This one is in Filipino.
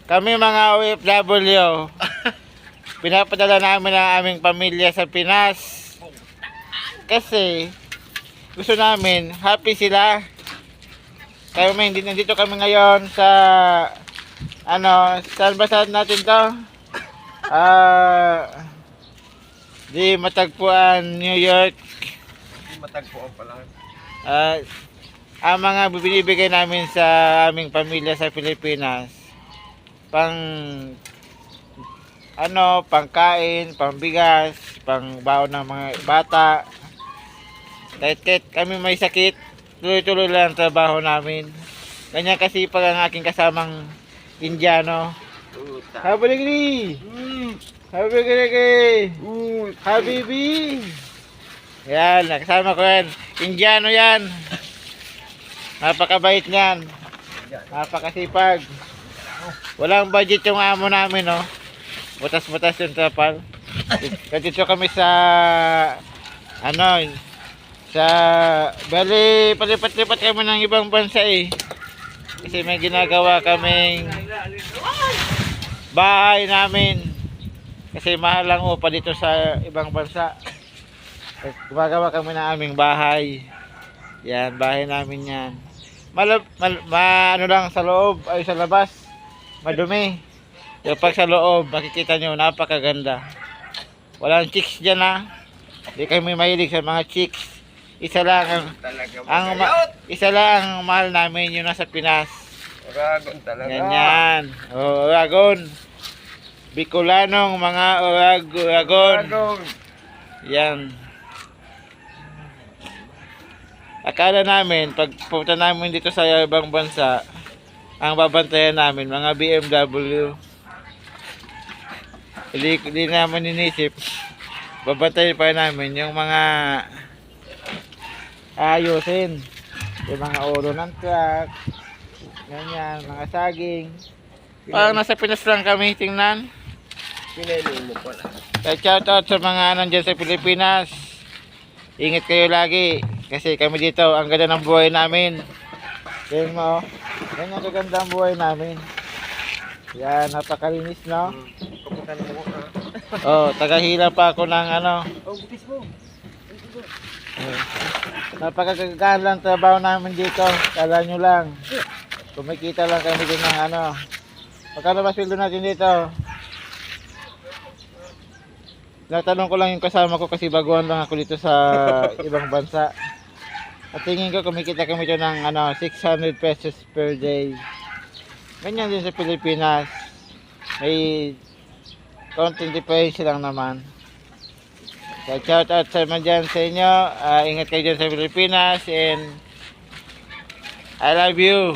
Kami mga OFW, pinapadala namin ang aming pamilya sa Pinas. Kasi gusto namin, happy sila. Kaya nandito kami ngayon sa saan ba saan natin to? Di matagpuan, New York. Di matagpuan pala. Ang mga binibigay namin sa aming pamilya sa Pilipinas, pangkain, pangbigas, pangbaon ng mga bata. Kahit kami may sakit, tuloy-tuloy lang ang trabaho namin. Ganyan kasi pag ang aking kasamang Indiano. Habiligri! Habiligri! Habibi! Yan, nakasama ko yan. Indiano yan. Napakabait niyan. Napakasipag. Walang budget yung amo namin, no? Butas-butas yung trapal. Dito kami sa bali, palipat-lipat kami ng ibang bansa eh. Kasi may ginagawa kaming bahay namin. Kasi mahal lang upa dito sa ibang bansa. Gumagawa kami ng aming bahay. Yan, bahay namin yan. Ano lang sa loob, ay sa labas, madumi. Yung pag sa loob, makikita nyo, napakaganda. Walang chicks dyan ha. Hindi kami mahilig sa mga chicks. Isa lang ang mahal namin, yung nasa Pinas. Uragon talaga. Ganyan. Uragon. Bicolanong mga Uragon. Yan. Akala namin, pag pupunta namin dito sa ibang bansa, ang babantayan namin, mga BMW. Hindi naman inisip, babantayan pa namin yung mga ayusin. Yung mga ulo ng truck, ganyan, mga saging. Parang nasa Pinas lang kami, tingnan. Pinailing mo pala. Kaya shout out sa mga nandyan sa Pilipinas. Ingat kayo lagi. Kasi kami dito, ang ganda ng buhay namin. Tingnan mo, ganyan kaganda ang buhay namin. Yan, napakalinis, no? Kaputan mo ha. Tagahila pa ako ng Butis mo. Napakaganda lang trabaho namin dito. Kala nyo lang. Kumikita lang kami din ng Magkano ba sweldo natin dito? Natanong ko lang yung kasama ko kasi baguhan lang ako dito sa ibang bansa. At tingin ko kumikita kami dito ng 600 pesos per day. Ganyan din sa Pilipinas. May konting difference lang naman. So shout out sa mga dyan sa inyo. Ingat kayo dyan sa Pilipinas and I love you.